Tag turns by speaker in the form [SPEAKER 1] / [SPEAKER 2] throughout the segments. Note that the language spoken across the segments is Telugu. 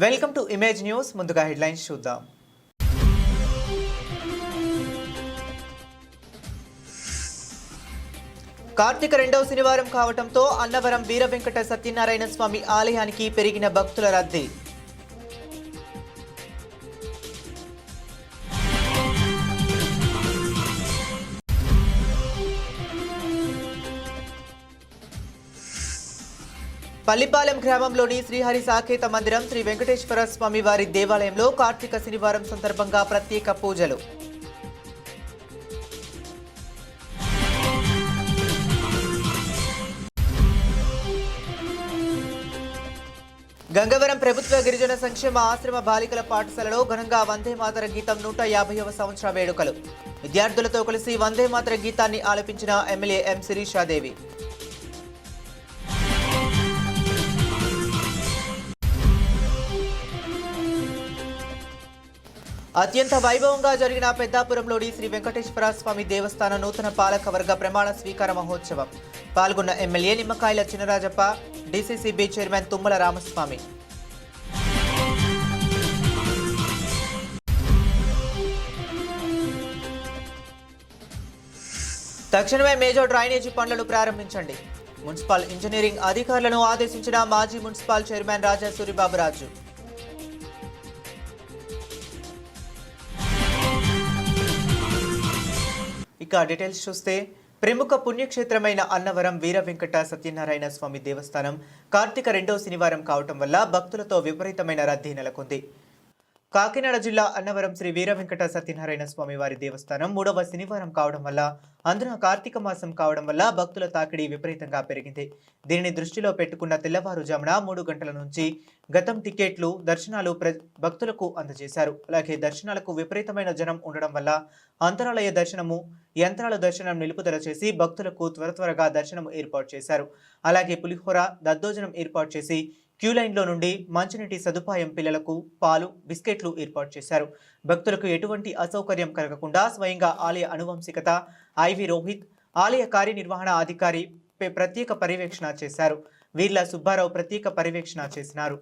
[SPEAKER 1] Welcome to image news. ముందుగా హెడ్లైన్స్ చూద్దాం. కార్తీక రెండవ శనివారం కావడంతో అన్నవరం వీర వెంకట సత్యనారాయణ స్వామి ఆలయానికి పెరిగిన భక్తుల రద్దీ. పల్లిపాలెం గ్రామంలోని శ్రీహరి సాకేత మందిరం శ్రీ వెంకటేశ్వర స్వామి వారి దేవాలయంలో కార్తీక శనివారం సందర్భంగా ప్రత్యేక పూజలు. గంగవరం ప్రభుత్వ గిరిజన సంక్షేమ ఆశ్రమ బాలికల పాఠశాలలో ఘనంగా వందే మాతర గీతం 150వ సంవత్సర వేడుకలు. విద్యార్థులతో కలిసి వందే మాతర గీతాన్ని ఆలపించిన ఎమ్మెల్యే ఎం శిరీషాదేవి. అత్యంత వైభవంగా జరిగిన పెద్దాపురంలోని శ్రీ వెంకటేశ్వర స్వామి దేవస్థాన నూతన పాలక వర్గ ప్రమాణ స్వీకార మహోత్సవం. పాల్గొన్న MLA Nimmakayala Chinarajappa, DCCB chairman Tummala Ramaswamy. తక్షణమే మేజర్ డ్రైనేజీ పనులను ప్రారంభించండి. మున్సిపల్ ఇంజనీరింగ్ అధికారులను ఆదేశించిన మాజీ మున్సిపల్ చైర్మన్ రాజా సూరిబాబురాజు. ఇక డీటెయిల్స్ చూస్తే, ప్రముఖ పుణ్యక్షేత్రమైన అన్నవరం వీర వెంకట సత్యనారాయణ స్వామి దేవస్థానం కార్తీక రెండవ శనివారం కావటం వల్ల భక్తులతో విపరీతమైన రద్దీ నెలకొంది. కాకినాడ జిల్లా అన్నవరం శ్రీ వీర వెంకట సత్యనారాయణ స్వామి వారి దేవస్థానం 3వ శనివారం కావడం వల్ల, అందున కార్తీక మాసం కావడం వల్ల భక్తుల తాకిడి విపరీతంగా పెరిగింది. దీనిని దృష్టిలో పెట్టుకున్న తెల్లవారుజామున 3 గంటల నుంచి గతం టికెట్లు, దర్శనాలు భక్తులకు అందజేశారు. అలాగే దర్శనాలకు విపరీతమైన జనం ఉండడం వల్ల అంతరాలయ దర్శనము, యంత్రాల దర్శనం నిలుపుదల చేసి భక్తులకు త్వరగా దర్శనం ఏర్పాటు చేశారు. అలాగే పులిహోర, దద్దోజనం ఏర్పాటు చేసి క్యూ లైన్లో నుండి మంచినీటి సదుపాయం, పిల్లలకు పాలు, బిస్కెట్లు ఏర్పాటు చేశారు. భక్తులకు ఎటువంటి అసౌకర్యం కలగకుండా స్వయంగా ఆలయ అనువంశికత ఐవి రోహిత్, ఆలయ కార్యనిర్వహణ అధికారి ప్రత్యేక పర్యవేక్షణ చేశారు. వీర్ల సుబ్బారావు ప్రత్యేక పర్యవేక్షణ చేసినారు.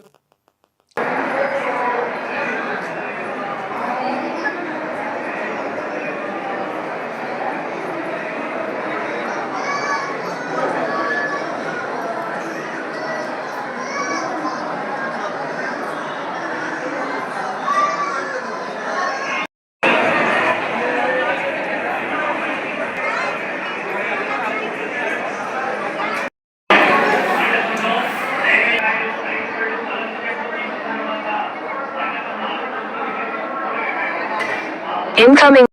[SPEAKER 2] Incoming.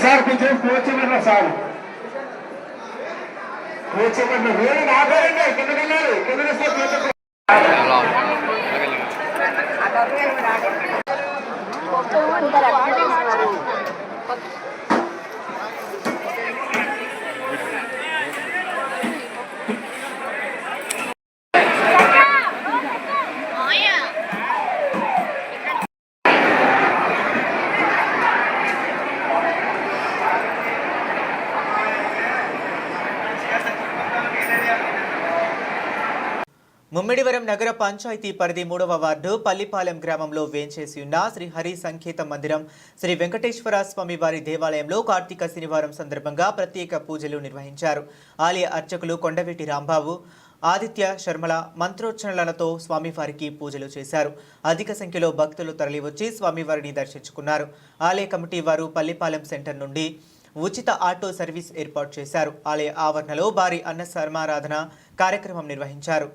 [SPEAKER 3] సార్ కొంచెం కూర్చోబెట్టిన సార్ కూర్చోబెట్టిన వేరే నాగారండి కిందకెళ్ళారు కింద
[SPEAKER 1] ముమ్మిడివరం నగర పంచాయతీ పరిధి 3వ వార్డు పల్లిపాలెం గ్రామంలో వేంచేసి ఉన్న శ్రీ హరి సంకేత మందిరం శ్రీ వెంకటేశ్వర స్వామి వారి దేవాలయంలో కార్తీక శనివారం సందర్భంగా ప్రత్యేక పూజలు నిర్వహించారు. ఆలయ అర్చకులు కొండవీటి రాంబాబు, ఆదిత్య శర్మల మంత్రోచ్చరణలతో స్వామివారికి పూజలు చేశారు. అధిక సంఖ్యలో భక్తులు తరలివచ్చి స్వామివారిని దర్శించుకున్నారు. ఆలయ కమిటీ వారు పల్లిపాలెం సెంటర్ నుండి ఉచిత ఆటో సర్వీస్ ఏర్పాటు చేశారు. ఆలయ ఆవరణలో భారీ అన్న సమారాధన కార్యక్రమం నిర్వహించారు.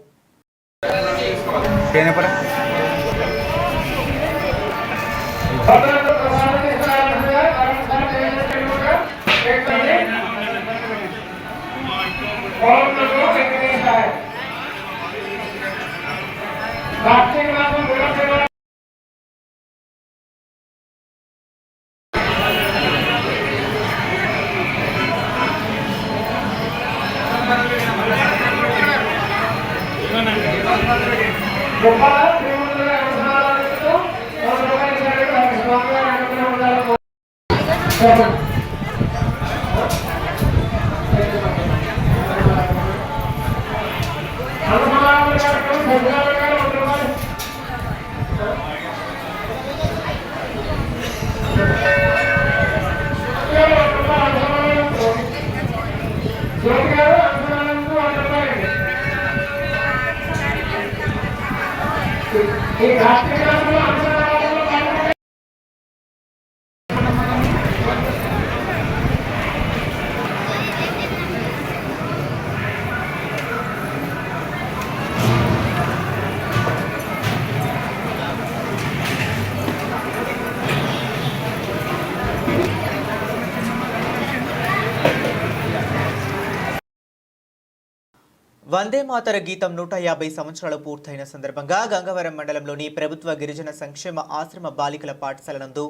[SPEAKER 1] వందే మాతర గీతం 150 సంవత్సరాలు పూర్తయిన సందర్భంగా గంగవరం మండలంలోని ప్రభుత్వ గిరిజన సంక్షేమ ఆశ్రమ బాలికల పాఠశాల నందు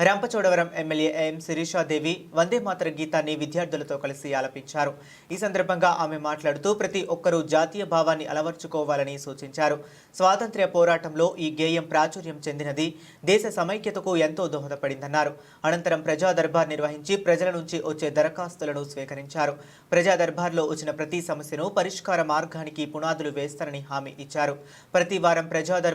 [SPEAKER 1] రంపచోడవరం ఎమ్మెల్యే ఎం శిరీషాదేవి వందే మాతర గీతాన్ని విద్యార్థులతో కలిసి ఆలపించారు. ఈ సందర్భంగా ఆమె మాట్లాడుతూ ప్రతి ఒక్కరూ జాతీయ భావాన్ని అలవర్చుకోవాలని సూచించారు. స్వాతంత్ర్య పోరాటంలో ఈ గేయం ప్రాచుర్యం చెందినది దేశ సమైక్యతకు ఎంతో దోహదపడిందన్నారు. అనంతరం ప్రజా దర్బార్ నిర్వహించి ప్రజల నుంచి వచ్చే దరఖాస్తులను స్వీకరించారు. ప్రజా దర్బార్లో వచ్చిన ప్రతి సమస్యను పరిష్కార మార్గానికి పునాదులు వేస్తారని హామీ ఇచ్చారు. ప్రతి వారం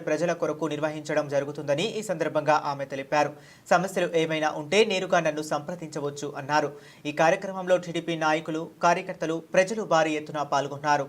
[SPEAKER 1] ప్రజల కొరకు నిర్వహించడం జరుగుతుందని ఈ సందర్భంగా ఆమె తెలిపారు. సమస్యలు ఏమైనా ఉంటే నేరుగా నన్ను సంప్రదించవచ్చు అన్నారు. ఈ కార్యక్రమంలో టీడీపీ నాయకులు, కార్యకర్తలు, ప్రజలు భారీ ఎత్తున పాల్గొన్నారు.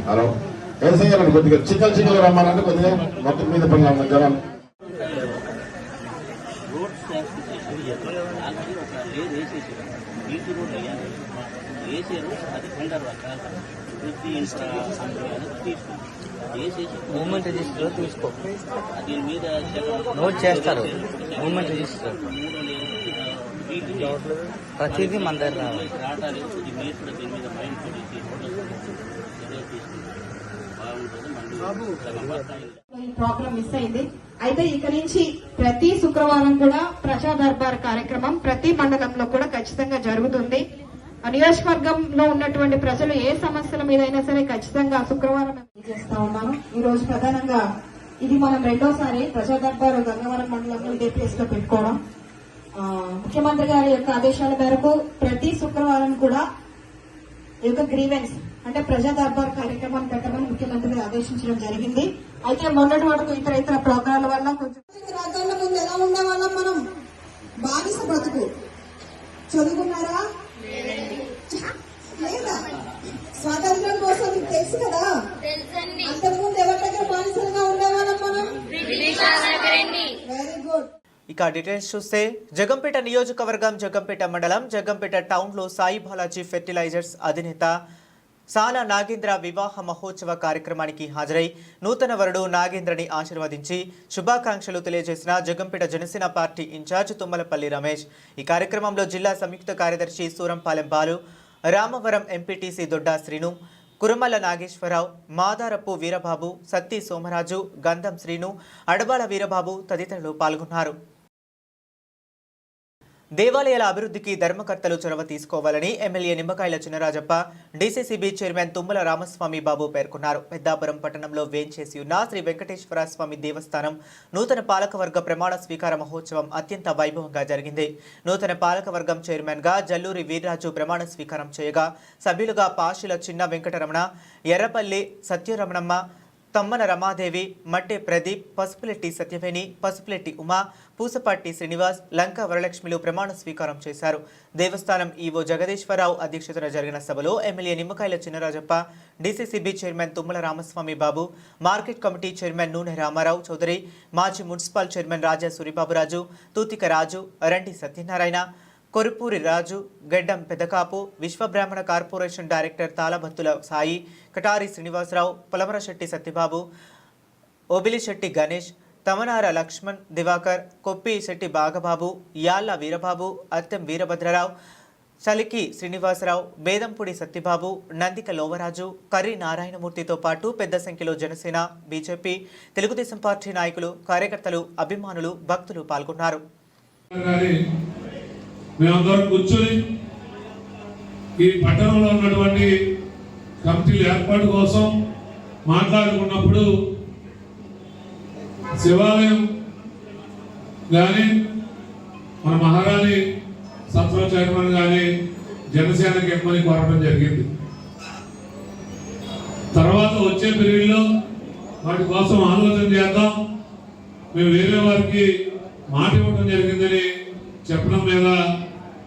[SPEAKER 3] హలో వేసేయాలండి, కొద్దిగా చిక్కలు రమ్మాలంటే కొద్దిగా మొత్తం మీద పని జనాలు.
[SPEAKER 4] మూమెంట్ రిజిస్టర్ తీసుకో, దీని మీద నోట్ చేస్తారు. మూమెంట్ రిజిస్టర్ ప్రతిదీ మన దగ్గర రావాలి.
[SPEAKER 5] ఈ ప్రోగ్రామ్ మిస్ అయింది. అయితే ఇక నుంచి ప్రతి శుక్రవారం కూడా ప్రజా దర్బార్ కార్యక్రమం ప్రతి మండలంలో కూడా ఖచ్చితంగా జరుగుతుంది. నియోజకవర్గంలో ఉన్నటువంటి ప్రజలు ఏ సమస్యల మీద అయినా సరే ఖచ్చితంగా శుక్రవారం చేస్తా ఉన్నాను. ఈ రోజు ప్రధానంగా ఇది మనం రెండోసారి ప్రజా దర్బార్ గంగవరం మండలంలో ఇదే ప్లేస్ లో పెట్టుకోవడం. ముఖ్యమంత్రి గారి యొక్క ఆదేశాల మేరకు ప్రతి శుక్రవారం కూడా ఈ యొక్క గ్రీవెన్స్ అంటే ప్రజా దర్బార్ కార్యక్రమాన్ని పెట్టమని ముఖ్యమంత్రి గారు ఆదేశించడం జరిగింది. అయితే మొన్నటి వరకు ఇతర ప్రోగ్రాంల వల్ల కొంచెం
[SPEAKER 6] రాజ్యాంగ ముందు ఎలా ఉండేవాళ్ళం మనం? బానిస బ్రతుకు. చదువుకున్నారా లేదా? స్వాతంత్రం కోసం మీకు తెలుసు కదా. అంతకుముందు ఎవరి దగ్గర బానిసలుగా ఉండేవాళ్ళం మనం?
[SPEAKER 1] ఇక డీటెయిల్స్ చూస్తే జగంపేట నియోజకవర్గం జగంపేట మండలం జగంపేట టౌన్లో సాయి బాలాజీ ఫెర్టిలైజర్స్ అధినేత సానా నాగేంద్ర వివాహ మహోత్సవ కార్యక్రమానికి హాజరై నూతన వరుడు నాగేంద్రని ఆశీర్వదించి శుభాకాంక్షలు తెలియజేసిన జగంపేట జనసేన పార్టీ ఇన్ఛార్జ్ తుమ్మలపల్లి రమేష్. ఈ కార్యక్రమంలో జిల్లా సంయుక్త కార్యదర్శి సూరంపాలెం బాలు, రామవరం ఎంపీటీసీ దొడ్డా శ్రీను, కురమల్ల నాగేశ్వరరావు, మాదారపు వీరబాబు, సత్తి సోమరాజు, గంధం శ్రీను, అడబాల వీరబాబు తదితరులు పాల్గొన్నారు. దేవాలయాల అభివృద్ధికి ధర్మకర్తలు చొరవ తీసుకోవాలని MLA Nimmakayala Chinarajappa, DCCB chairman Tummala Ramaswamy బాబు పేర్కొన్నారు. పెద్దాపురం పట్టణంలో వేంచేసి ఉన్న శ్రీ వెంకటేశ్వర స్వామి దేవస్థానం నూతన పాలకవర్గ ప్రమాణ స్వీకార మహోత్సవం అత్యంత వైభవంగా జరిగింది. నూతన పాలకవర్గం చైర్మన్ గా జల్లూరి వీర్రాజు ప్రమాణ స్వీకారం చేయగా సభ్యులుగా పాషిల చిన్న వెంకటరమణ, ఎర్రపల్లి సత్యరమణమ్మ, తమ్మన రమాదేవి, మట్టె ప్రదీప్, పసుపులెట్టి సత్యవేణి, పసుపులెట్టి ఉమా, పూసపాటి శ్రీనివాస్, లంక వరలక్ష్మిలు ప్రమాణ స్వీకారం చేశారు. దేవస్థానం ఈవో జగదీశ్వరరావు అధ్యక్షతన జరిగిన సభలో MLA Nimmakayala Chinarajappa, DCCB chairman Tummala Ramaswamy బాబు, మార్కెట్ కమిటీ చైర్మన్ నూనె రామారావు చౌదరి, మాజీ మున్సిపల్ చైర్మన్ రాజా సూరిబాబురాజు, తూతిక రాజు, రండి సత్యనారాయణ, కొరుపూరి రాజు, గెడ్డం పెదకాపు, విశ్వబ్రాహ్మణ కార్పొరేషన్ డైరెక్టర్ తాళబత్తుల సాయి, కటారి శ్రీనివాసరావు, పొలమరశెట్టి సత్యబాబు, ఓబిలిశెట్టి గణేష్, తమనార లక్ష్మణ్, దివాకర్, కొప్పి శెట్టి బాగబాబు, యాళ్ల వీరబాబు, అత్తెం వీరభద్రరావు, చలికి శ్రీనివాసరావు, బేదంపూడి సత్యబాబు, నందిక లోవరాజు, కర్రి నారాయణమూర్తితో పాటు పెద్ద సంఖ్యలో జనసేన, బీజేపీ, తెలుగుదేశం పార్టీ నాయకులు, కార్యకర్తలు, అభిమానులు, భక్తులు పాల్గొన్నారు.
[SPEAKER 7] మేమందరం కూర్చొని ఈ పట్టణంలో ఉన్నటువంటి కమిటీల ఏర్పాటు కోసం మాట్లాడుకున్నప్పుడు శివాలయం కానీ మన మహారాణి సత్వ చైర్మన్ కానీ జనసేనకి ఎమ్మని కోరడం జరిగింది. తర్వాత వచ్చే పీరియడ్లో వాటి కోసం ఆలోచన చేద్దాం, మేము వేరే వారికి మాట ఇవ్వడం జరిగిందని చెప్పడం మీద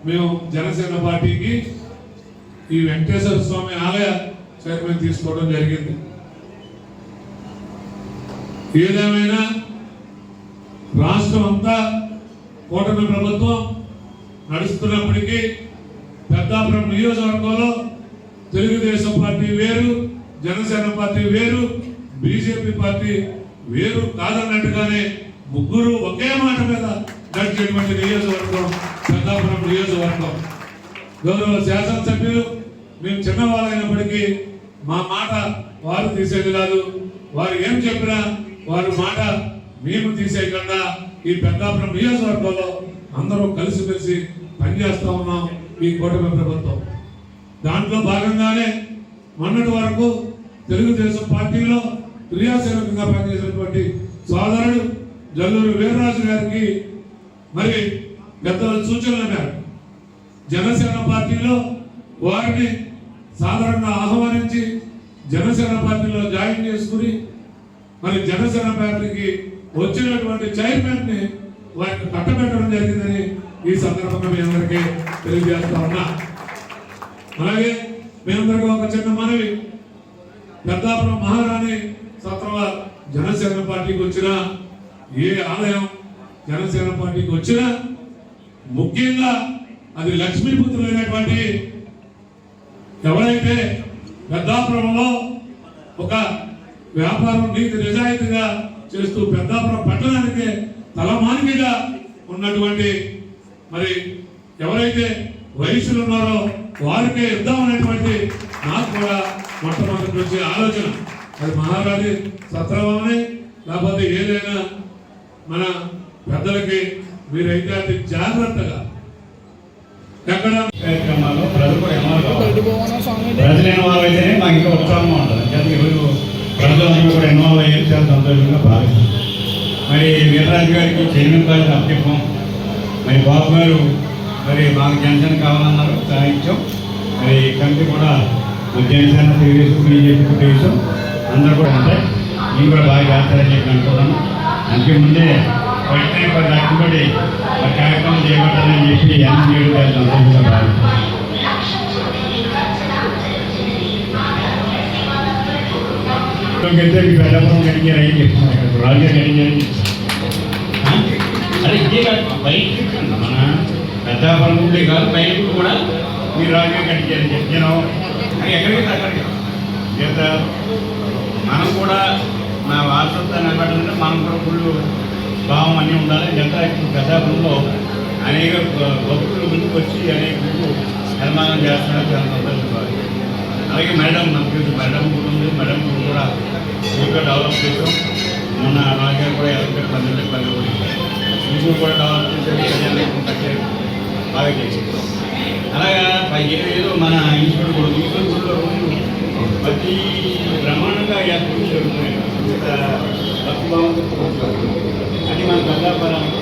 [SPEAKER 7] మేము జనసేన పార్టీకి ఈ వెంకటేశ్వర స్వామి ఆలయ చైర్మన్ తీసుకోవడం జరిగింది. ఏదేమైనా రాష్ట్రం అంతా కూటమి ప్రభుత్వం నడుస్తున్నప్పటికీ పెద్దాపురం నియోజకవర్గంలో తెలుగుదేశం పార్టీ వేరు, జనసేన పార్టీ వేరు, బీజేపీ పార్టీ వేరు కాదన్నట్టుగానే ముగ్గురు ఒకే మాట మీద నడిచేటువంటి నియోజకవర్గం పెద్దాపురం నియోజకవర్గం. గౌరవ శాసనసభ్యులు మేము చిన్నవాళ్ళైనప్పటికీ మా మాట వారు తీసేది కాదు, వారు ఏం చెప్పినా వారి మాట మేము తీసేయకుండా ఈ పెద్దాపురం నియోజకవర్గంలో అందరూ కలిసిమెలిసి పనిచేస్తా ఉన్నాం ఈ కూటమి ప్రభుత్వం. దాంట్లో భాగంగానే మొన్నటి వరకు తెలుగుదేశం పార్టీలో క్రియాశీలకంగా పనిచేసినటువంటి సోదరుడు జల్లూరి వీర్రాజు గారికి మరి పెద్దల సూచనల మేరకు జనసేన పార్టీలో వారిని సాధారణంగా ఆహ్వానించి జనసేన పార్టీలో జాయిన్ చేసుకుని మరి జనసేన పార్టీకి వచ్చినటువంటి చైర్మన్ ని వారికి కట్టబెట్టడం జరిగిందని ఈ సందర్భంగా మీ అందరికీ తెలియజేస్తా ఉన్నా. అలాగే మీ అందరికీ ఒక చిన్న మనవి, పెద్దాపురం మహారాణి సత్రవ జనసేన పార్టీకి వచ్చిన ఏ ఆలయం జనసేన పార్టీకి వచ్చినా ముఖ్యంగా అది లక్ష్మీపుత్రులైనటువంటి ఎవరైతే పెద్దాపురంలో ఒక వ్యాపారం నీతి నిజాయితీగా చేస్తూ పెద్దాపురం పట్టణానికి తలమానికగా ఉన్నటువంటి మరి ఎవరైతే వయసులు ఉన్నారో వారికే ఇద్దామనేటువంటి నాకు కూడా మొట్టమొదటి వచ్చే ఆలోచన. అది మహారాణి సత్రవమని లేకపోతే ఏదైనా మన పెద్దలకి మీరైతే అది జాగ్రత్తగా ఎక్కడ
[SPEAKER 8] కార్యక్రమాల్లో ప్రజలు ఇన్వాల్వ్ అయితేనే మాకు ఇంకా ఉత్సాహంగా ఉంటుంది. అంటే ఈరోజు ప్రజలందరూ కూడా ఇన్వాల్వ్ అయ్యేది చాలా సంతోషంగా భావిస్తాం. మరి వీరరాజు గారికి చైర్మన్ కాలేజ్ అప్పచెప్పాం. మరి బాబు గారు మరి మాకు జనసేన కావాలన్నారు, సాధించాం. మరి కమిటీ కూడా జనసేన తెలుగుదేశం, బీజేపీ తెలుగుదేశం అందరూ కూడా ఉంటాయి. నేను కూడా బాగా చేస్తారని చెప్పి అనుకున్నాను. అందుకే ముందే ఫస్ట్ టైం కట్టుబడి కార్యక్రమం చేపట్టాలని చెప్పి అన్ని చేయడం సంతోషంగా భావిస్తాను. పెద్దపురం గడిగారు అని చెప్తున్నారు, రాజుగారు గడిగారని చెప్తున్నారు. అదే ఇదే కాదు బయటికి మన పెద్దాపురం ఉండే కాదు బయటకు కూడా మీరు రాజకీయ కట్టించారని చెప్తాను అని ఎక్కడికి తగ్గదు చేత మనం కూడా నా వారసత్వాన్ని నిలబడాలంటే మనం కూడా ఫుల్ భావం అన్నీ ఉండాలి చేత పెద్దాపురంలో అనేక భక్తులు ముందుకు వచ్చి అనేక నిర్మాణం చేస్తున్నారు చాలా సంతోషించాలి. అలాగే మేడం నాకు మేడం కూడా ఉంది. మేడం కూడా ఇంకా డెవలప్ చేసాం. మొన్న రాజకీయాలు కూడా ఎవరికైనా పని కూడా ఇంకూ కూడా డెవలప్ చేసేది బాగా చేసేది. అలాగా ఏదో మన ఈశ్వరుడు కూడా ఈశ్వరుడు ప్రతి బ్రహ్మాండంగా పూజ జరుగుతున్నాయి. అది మన పెద్దాపురానికి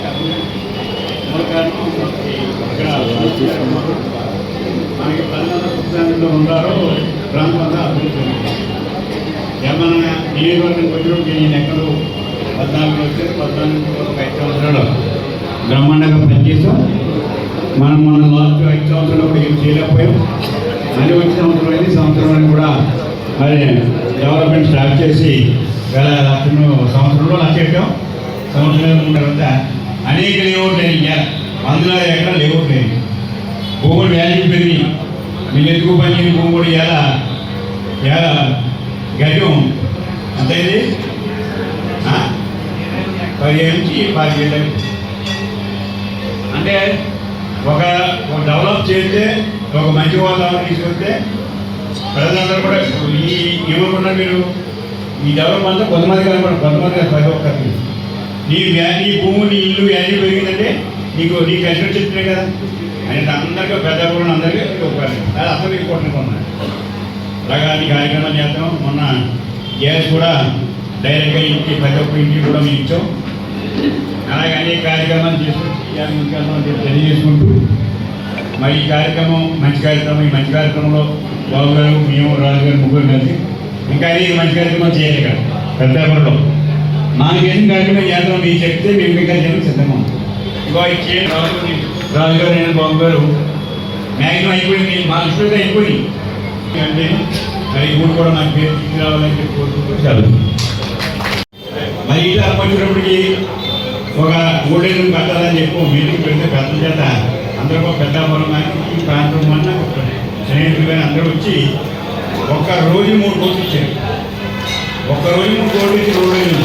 [SPEAKER 8] మూల కారణం. ఇక్కడ మనకి 14 ఉన్నారో ప్రాంతంలో అభివృద్ధి ఏమన్నా నియోజకవర్గం వచ్చినప్పుడు నేను ఎక్కడో 14 వచ్చారు. 14 ఒక 5 సంవత్సరాలు బ్రహ్మాండంగా పనిచేసాం. మనం మన లాస్ట్ 5 సంవత్సరాలు కూడా ఏం చేయలేకపోయాం. మళ్ళీ వచ్చే సంవత్సరం అయింది. సంవత్సరాన్ని కూడా మరి డెవలప్మెంట్ స్టార్ట్ చేసి వేల సంవత్సరంలో లక్షం సంవత్సరాలు ఉన్న తర్వాత అనేక లేఅవుట్లు అయినాయి. అందులో ఎక్కడ లేఅవుట్లు అయినాయి. భూములు వాల్యూ పెరిగి మీరు ఎందుకు పని భూముడు ఎలా గజం అంతేది 15 నుంచి 10 అంటే ఒక డెవలప్ చేస్తే ఒక మంచి వాతావరణం తీసుకొస్తే ప్రజలందరూ కూడా ఏమనుకున్నా మీరు ఈ డెవలప్ అంతా కొంతమంది కనపడదు. కొంతమంది 10 ఒక్కరికి నీ భూమి నీ ఇల్లు వాల్యూ పెరిగిందంటే నీకు కష్టం చెప్తున్నాయి కదా అంటే అందరికీ పెద్దపూర్ణ అందరికీ ఉపయోగం. అది అసలు ఇంపార్టెంట్ ఉన్నాయి. అలాగా ఈ కార్యక్రమాలు చేస్తాం. మొన్న గ్యాస్ కూడా డైరెక్ట్గా ఇంటికి ప్రతి ఒక్క ఇంటికి కూడా మేము ఇచ్చాం. అలాగే అనేక కార్యక్రమాలు చేసుకుంటూ తెలియజేసుకుంటూ మరి ఈ కార్యక్రమం మంచి కార్యక్రమం. ఈ మంచి కార్యక్రమంలో బాబు గారు మేము రాజు గారు ముగ్గురు కలిసి ఇంకా అనేక మంచి కార్యక్రమాలు చేయాలి ఇక్కడ పెద్దాపురంలో. మాకు ఏం కార్యక్రమం చేద్దాం మీరు చెప్తే మేము ఇంకా చేయడం సిద్ధంగా ఉన్నాం. ఇంకో చేయండి రాజు గారు నేను బాబు గారు మ్యాక్సిమం అయిపోయింది. మా దృష్టిలో అయిపోయింది అంటే మరి ఇప్పుడు కూడా నాకు పేరు తీసుకురావాలని చెప్పి కోరుకుంటూ చాలు. మరి ఇట్లా వచ్చినప్పటికీ ఒక 3 ఏళ్ళు కట్టాలని చెప్పి మీటింగ్ పెడితే పెద్దల చేత అందరూ పెద్దాపురం కానీ ఈ ప్రాంతం అన్న స్నేహితులు కానీ అందరూ వచ్చి ఒక్కరోజు 3 కోట్లు ఇచ్చారు. ఒక్కరోజు 3 కోట్లు ఇచ్చి 2 రోజులు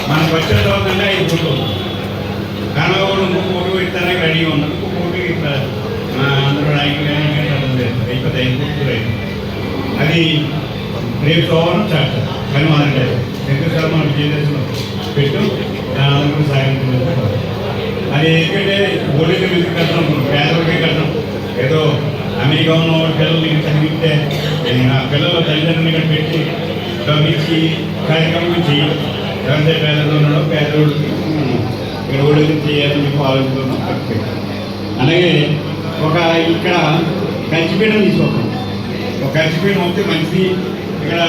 [SPEAKER 8] మనకు వచ్చే తర్వాత 5 కోట్లు కనవాళ్ళు 3 కోట్లు పెట్టడానికి రెడీగా ఉన్నారు. 1 కోట్లు ఇట్లా అందరూ నాయకులు కానీ అయిపోతే 5 కోట్లు రైతు అది రేపు సోమవారం స్టార్ట్ కానీ మొదటి శంకరసారి మనం విజయదశలో పెట్టు అందరూ సాగించారు. అది ఎందుకంటే ఓడికి ఎందుకు కట్టడం పేదలకే కట్టడం. ఏదో అమెరికా ఉన్న పిల్లలు ఇక్కడ చదివితే ఆ పిల్లల తల్లిదండ్రులు ఇక్కడ పెట్టి డబ్బిచ్చి కార్యక్రమం చేయాలి. ఎవరైతే పేదలు ఉన్నాడో పేదోడికి ఇక్కడ ఓడికి చేయాలని చెప్పి ఆలోచిస్తున్నాం. అలాగే ఒక ఇక్కడ కంచిపీఠం తీసుకోవాలి. ఒక కంచిపీఠం వస్తే మంచి ఇక్కడ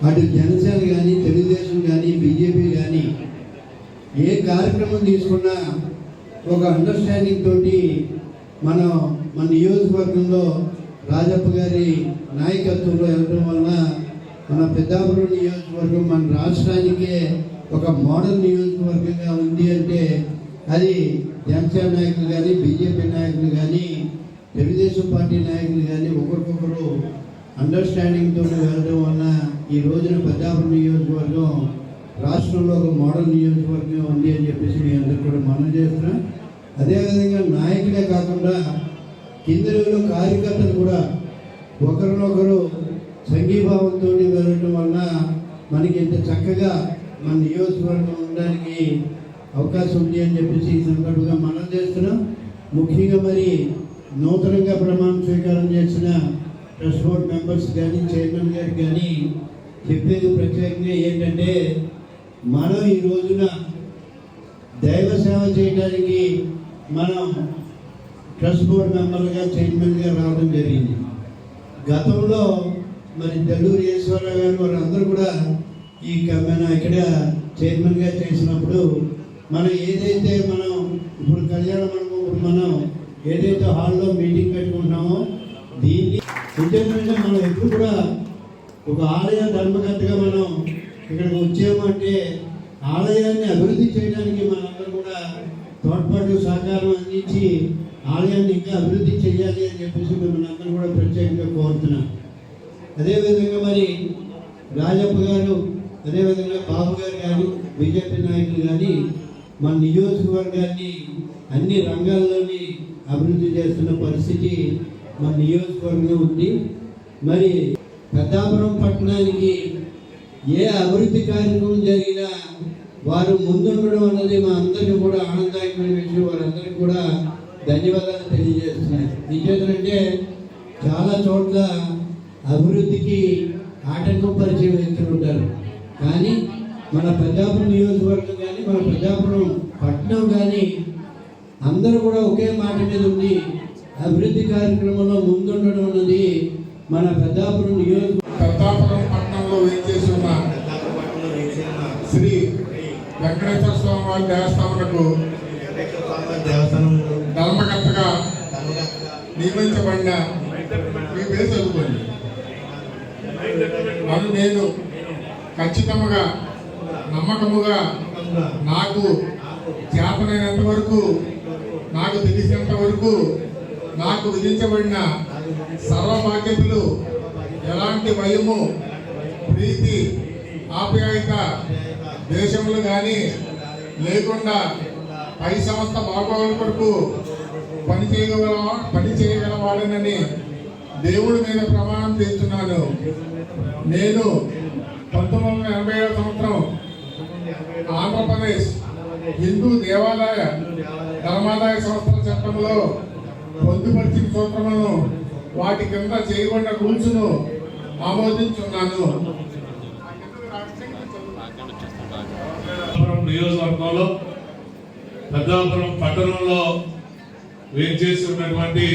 [SPEAKER 9] అటు జనసేన కానీ తెలుగుదేశం కానీ బీజేపీ కానీ ఏ కార్యక్రమం తీసుకున్నా ఒక అండర్స్టాండింగ్ తోటి మన నియోజకవర్గంలో రాజప్ప గారి నాయకత్వంలో వెళ్ళడం వలన మన పెద్దాపురం నియోజకవర్గం మన రాష్ట్రానికే ఒక మోడల్ నియోజకవర్గంగా ఉంది అంటే అది జనసేన నాయకులు కానీ బీజేపీ నాయకులు కానీ తెలుగుదేశం పార్టీ నాయకులు కానీ ఒకరికొకరు అండర్స్టాండింగ్ తోటి వెళ్ళడం వలన ఈ రోజున పెద్దాపురం నియోజకవర్గం రాష్ట్రంలో ఒక మోడల్ నియోజకవర్గం ఉంది అని చెప్పేసి మీ అందరూ కూడా మనం చేస్తున్నాం. అదేవిధంగా నాయకులే కాకుండా కిందలో కార్యకర్తలు కూడా ఒకరినొకరు సంఘీభావంతో వెళ్ళడం వలన మనకి ఇంత చక్కగా మన నియోజకవర్గం ఉండడానికి అవకాశం ఉంది అని చెప్పేసి ఈ సందర్భంగా మనం చేస్తున్నాం. ముఖ్యంగా మరి నూతనంగా ప్రమాణ స్వీకారం చేసిన ట్రస్ట్ బోర్డ్ మెంబర్స్ కానీ చైర్మన్ గారికి కానీ చెప్పేది ప్రత్యేకంగా ఏంటంటే మనం ఈ రోజున దైవ సేవ చేయడానికి మనం ట్రస్ట్ బోర్డ్ మెంబర్గా చైర్మన్గా రావడం జరిగింది. గతంలో మరి దల్లూరి ఈశ్వరరావు గారు వారందరూ కూడా మన ఇక్కడ చైర్మన్గా చేసినప్పుడు మనం ఏదైతే మనం ఇప్పుడు కళ్యాణ మండపం మనం ఏదైతే హాల్లో మీటింగ్ పెట్టుకుంటున్నామో దీన్ని ఉద్దేశంగా మనం ఎప్పుడు కూడా ఒక ఆలయ ధర్మకర్తగా మనం ఇక్కడికి వచ్చామంటే ఆలయాన్ని అభివృద్ధి చేయడానికి మనందరూ కూడా తోడ్పాటు సహకారం అందించి ఆలయాన్ని ఇంకా అభివృద్ధి చేయాలి అని చెప్పేసి మిమ్మల్ని అందరూ కూడా ప్రత్యేకంగా కోరుతున్నాం. అదేవిధంగా మరి రాజప్ప గారు, అదేవిధంగా బాబు గారు కానీ, బీజేపీ నాయకులు కానీ మన నియోజకవర్గాన్ని అన్ని రంగాల్లోని అభివృద్ధి చేస్తున్న పరిస్థితి మన నియోజకవర్గంలో ఉంది. మరి పెద్దాపురం పట్టణానికి ఏ అభివృద్ధి కార్యక్రమం జరిగినా వారు ముందుండడం అన్నది మా అందరికీ కూడా ఆనందదాయకమైన విషయం. వారందరికీ కూడా ధన్యవాదాలు తెలియజేస్తున్నాయి. నిజేతంటే చాలా చోట్ల అభివృద్ధికి ఆటంకం పరిచే వ్యక్తులు ఉంటారు. కానీ మన పెద్దాపురం నియోజకవర్గం కానీ, మన పెద్దాపురం పట్టణం కానీ అందరూ కూడా ఒకే మాట మీద ఉండి అభివృద్ధి కార్యక్రమంలో ముందుండడం అన్నది మన పెద్దాపురం
[SPEAKER 3] పెద్దాపురం పట్టణంలో వేయించేసి ఉన్న శ్రీ వెంకటేశ్వర స్వామి వారి దేవస్థానకు ధర్మకర్తగా నియమించబడిన మీ పేరు చదువుకోండి. నన్ను నేను ఖచ్చితంగా నమ్మకముగా నాకు చేతనైనంత వరకు, నాకు తెలిసినంత వరకు నాకు విధించబడిన సర్వ బాధ్యతలు ఎలాంటి భయము, ప్రీతి, ఆప్యాయత దేశంలో కానీ లేకుండా పై సంస్థ బాగోగుల కొరకు పని చేయగలవాడనని దేవుడి మీద ప్రమాణం చేస్తున్నాను. నేను 1987 సంవత్సరం ఆంధ్రప్రదేశ్ హిందూ దేవాలయ ధర్మాదాయ సంస్థల చట్టంలో పొందుపరిచిన సూత్రములను వాటి కింద చేయబడిన రూల్స్ను ఆమోదించున్నాను.
[SPEAKER 7] నియోజకవర్గంలో పెద్దాపురం పట్టణంలో వేంచేసి ఉన్నటువంటి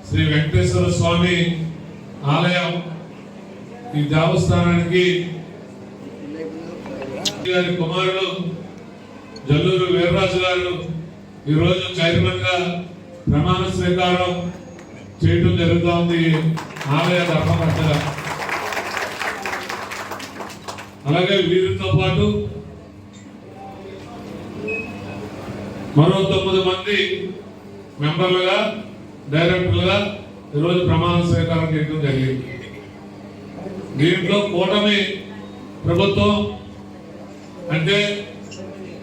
[SPEAKER 7] శ్రీ వెంకటేశ్వర స్వామి ఆలయం, ఈ దేవస్థానానికి గారి కుమారుడు జల్లూరు వీర్రాజు గారు ఈరోజు చైర్మన్ గా ప్రమాణ స్వీకారం చేయడం జరుగుతోంది ఆలయ ధర్మకర్తగా. అలాగే వీరితో పాటు మరో 9 మంది మెంబర్లుగా, డైరెక్టర్లుగా ఈరోజు ప్రమాణ స్వీకారం చేయడం జరిగింది. దీంట్లో కూటమి ప్రభుత్వం అంటే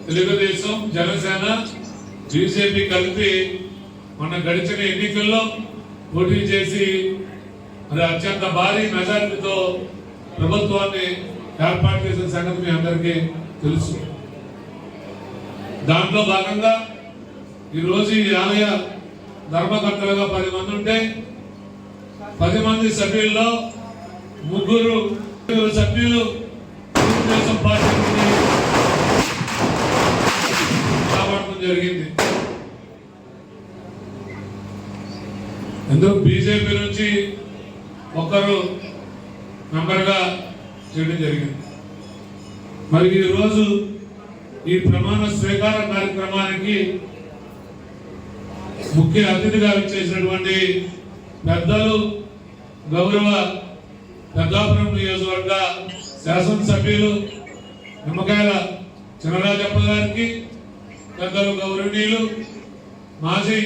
[SPEAKER 7] తెలుగుదేశం, జనసేన, బీజేపీ కలిపి మన గడిచిన ఎన్నికల్లో పోటీ చేసి మరి అత్యంత భారీ మెజారిటీతో ప్రభుత్వాన్ని ఏర్పాటు చేసిన సంగతి మీ అందరికీ తెలుసు. దాంట్లో భాగంగా ఈరోజు ఈ ఆలయ ధర్మకర్తలుగా 10 మంది ఉంటే 10 మంది సభ్యుల్లో 3 సభ్యులు తెలుగుదేశం పార్టీ రావడం జరిగింది. ఎందుకు బీజేపీ నుంచి ఒకరు మెంబర్గా చేయడం జరిగింది. మరి ఈరోజు ఈ ప్రమాణ స్వీకార కార్యక్రమానికి ముఖ్య అతిథిగా చేసినటువంటి పెద్దలు, గౌరవ పెద్దాపురం నియోజకవర్గ శాసనసభ్యులు నిమ్మకాయల చినరాజప్ప గారికి, పెద్దలు గౌరవనీయులు మాజీ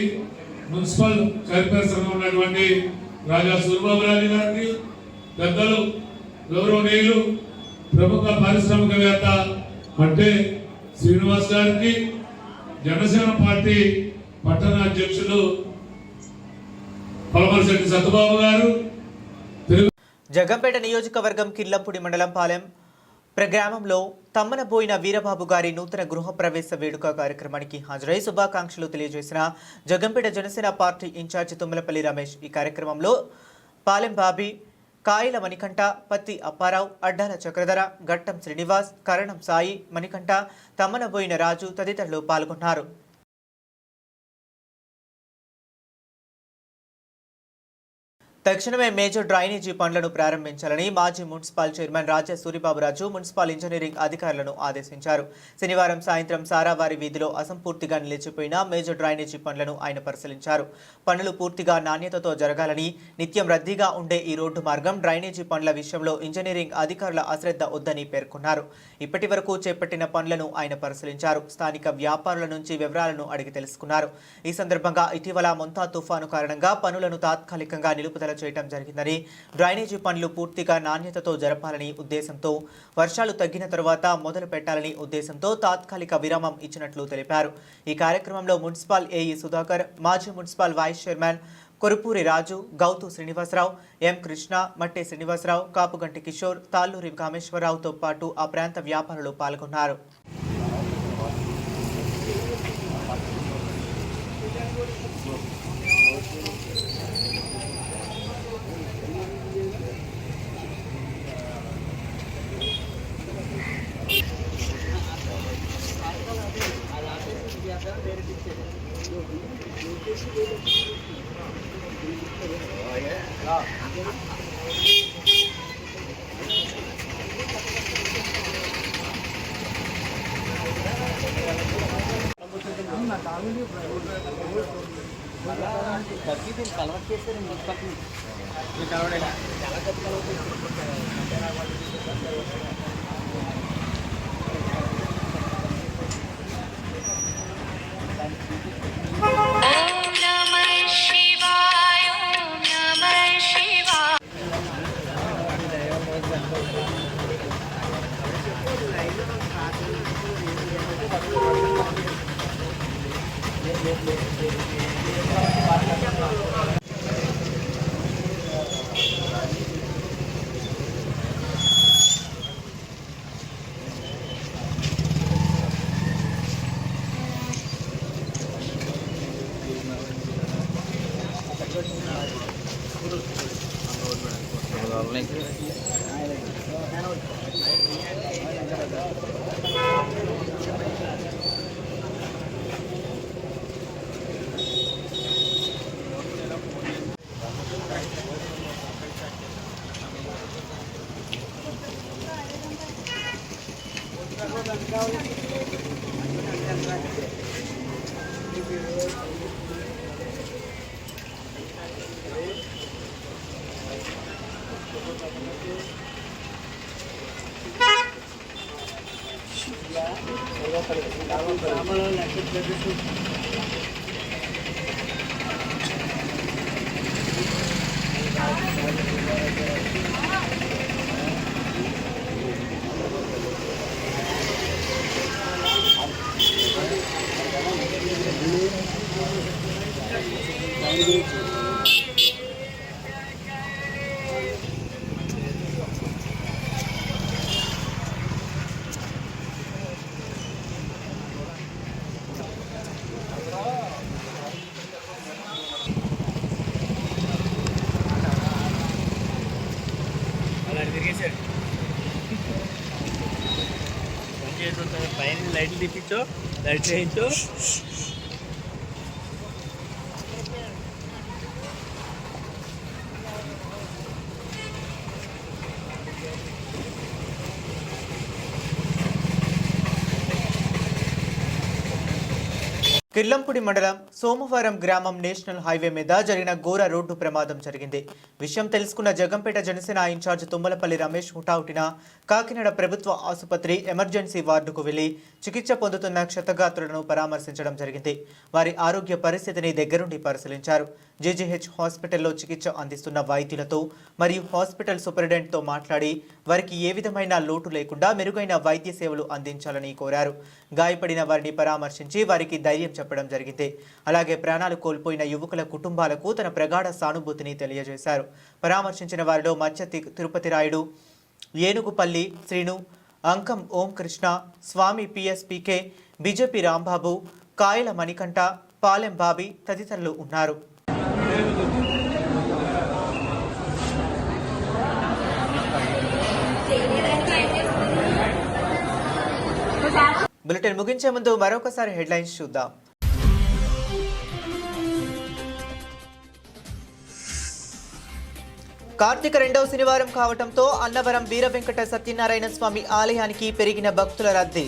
[SPEAKER 7] మున్సిపల్ చైర్పర్సన్ ఉన్నటువంటి రాజా సూర్యబాబురాజు గారికి, పెద్దలు గౌరవనీయులు ప్రముఖ పారిశ్రామికవేత్త మట్టే శ్రీనివాస్ గారికి, జనసేన పార్టీ పట్టణ అధ్యక్షులు పలమరశెట్టి సత్యబాబు గారు,
[SPEAKER 1] జగంపేట నియోజకవర్గం కిర్లంపూడి మండలం పాలెం గ్రామంలో తమ్మనబోయిన వీరబాబు గారి నూతన గృహప్రవేశ వేడుక కార్యక్రమానికి హాజరై శుభాకాంక్షలు తెలియజేసిన జగంపేట జనసేన పార్టీ ఇన్ఛార్జి తుమ్మలపల్లి రమేష్. ఈ కార్యక్రమంలో పాలెం బాబీ, కాయల మణికంఠ, పత్తి అప్పారావు, అడ్డాల చక్రధర, గట్టం శ్రీనివాస్, కరణం సాయి, మణికంఠ, తమ్మనబోయిన రాజు తదితరులు పాల్గొన్నారు. తక్షణమే మేజర్ డ్రైనేజీ పనులను ప్రారంభించాలని మాజీ మున్సిపల్ చైర్మన్ రాజా సూరిబాబురాజు మున్సిపల్ ఇంజనీరింగ్ అధికారులను ఆదేశించారు. శనివారం సాయంత్రం సారావారి వీధిలో అసంపూర్తిగా నిలిచిపోయిన మేజర్ డ్రైనేజీ పనులను ఆయన పరిశీలించారు. పనులు పూర్తిగా నాణ్యతతో జరగాలని, నిత్యం రద్దీగా ఉండే ఈ రోడ్డు మార్గం డ్రైనేజీ పనుల విషయంలో ఇంజనీరింగ్ అధికారుల అశ్రద్ధ వద్దని పేర్కొన్నారు. ఇప్పటి వరకు చేపట్టిన పనులను ఆయన పరిశీలించారు. స్థానిక వ్యాపారుల నుంచి వివరాలను అడిగి తెలుసుకున్నారు. ఈ సందర్భంగా ఇటీవల మొంతా తుఫాను కారణంగా పనులను తాత్కాలికంగా నిలుపుదల చేయడం జరిగిందని, డ్రైనేజీ పనులు పూర్తిగా నాణ్యతతో జరపాలని ఉద్దేశంతో, వర్షాలు తగ్గిన తర్వాత మొదలు పెట్టాలని ఉద్దేశంతో తాత్కాలిక విరామం ఇచ్చినట్లు తెలిపారు. ఈ కార్యక్రమంలో మున్సిపల్ ఏఈ సుధాకర్, మాజీ మున్సిపల్ వైస్ చైర్మన్ కొరుపూరి రాజు, గౌతు శ్రీనివాసరావు, ఎం కృష్ణ, మట్టే శ్రీనివాసరావు, కాపుగంటి కిషోర్, తాళ్ళూరి కామేశ్వరరావుతో పాటు ఆ ప్రాంత వ్యాపారులు పాల్గొన్నారు.
[SPEAKER 4] కలవట్ చేశారు పైన లైట్లు తిప్పించో, లైట్ వేయించో.
[SPEAKER 1] కిర్లంపూడి మండలం సోమవారం గ్రామం నేషనల్ హైవే మీద జరిగిన ఘోర రోడ్డు ప్రమాదం జరిగింది. విషయం తెలుసుకున్న జగంపేట జనసేన ఇన్ఛార్జ్ తుమ్మలపల్లి రమేష్ హుటాహుటిన కాకినాడ ప్రభుత్వ ఆసుపత్రి ఎమర్జెన్సీ వార్డుకు వెళ్లి చికిత్స పొందుతున్న క్షతగాత్రులను పరామర్శించడం జరిగింది. వారి ఆరోగ్య పరిస్థితిని దగ్గరుండి పరిశీలించారు. జీజీహెచ్ హాస్పిటల్లో చికిత్స అందిస్తున్న వైద్యులతో మరియు హాస్పిటల్ సూపరింటెండెంట్తో మాట్లాడి వారికి ఏ విధమైన లోటు లేకుండా మెరుగైన వైద్య సేవలు అందించాలని కోరారు. గాయపడిన వారిని పరామర్శించి వారికి ధైర్యం చెప్పడం జరిగింది. అలాగే ప్రాణాలు కోల్పోయిన యువకుల కుటుంబాలకు తన ప్రగాఢ సానుభూతిని తెలియజేశారు. పరామర్శించిన వారిలో మత్స్య తిరుపతి రాయుడు, ఏనుగుపల్లి శ్రీను, అంకం ఓం కృష్ణ, స్వామి పిఎస్పీకే, బీజేపీ రాంబాబు, కాయల మణికంఠ, పాలెం బాబీ తదితరులు ఉన్నారు. బులెటిన్ ముగించే ముందు మరొకసారి హెడ్లైన్స్ చూద్దాం. కార్తీక రెండవ శనివారం కావడంతో అన్నవరం వీర వెంకట సత్యనారాయణ స్వామి ఆలయానికి పెరిగిన భక్తుల రద్దీ.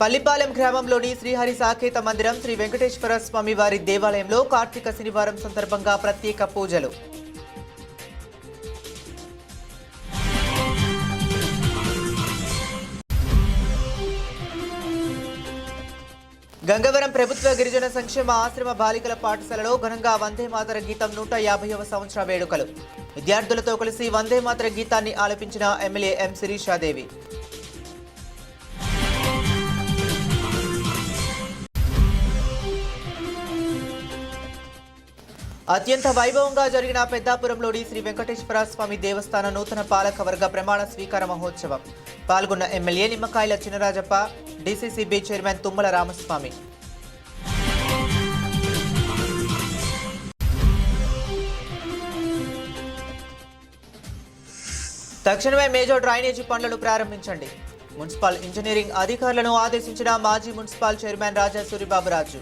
[SPEAKER 1] పల్లిపాలెం గ్రామంలోని శ్రీహరి సాకేత మందిరం శ్రీ వెంకటేశ్వర స్వామి వారి దేవాలయంలో కార్తీక శనివారం సందర్భంగా ప్రత్యేక పూజలు. గంగవరం ప్రభుత్వ గిరిజన సంక్షేమ ఆశ్రమ బాలికల పాఠశాలలో ఘనంగా వందే మాతర గీతం 150వ సంవత్సర వేడుకలు. విద్యార్థులతో కలిసి వందే మాతర గీతాన్ని ఆలపించిన ఎమ్మెల్యే ఎం శిరీషాదేవి. అత్యంత వైభవంగా జరిగిన పెద్దాపురంలోని శ్రీ వెంకటేశ్వర స్వామి దేవస్థాన నూతన పాలకవర్గ ప్రమాణ స్వీకార మహోత్సవం. పాల్గొన్న MLA Nimmakayala Chinarajappa, DCCB chairman Tummala Ramaswamy. తక్షణమే మేజర్ డ్రైనేజీ పనులను ప్రారంభించండి. మున్సిపల్ ఇంజనీరింగ్ అధికారులను ఆదేశించిన మాజీ మున్సిపల్ చైర్మన్ రాజా సూరిబాబురాజు.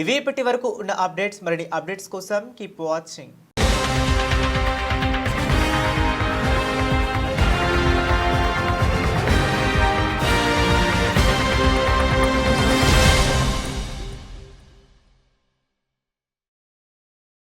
[SPEAKER 1] ఇవి ఇప్పటి వరకు ఉన్న అప్డేట్స్. మరిన్ని అప్డేట్స్ కోసం కీప్ వాచింగ్.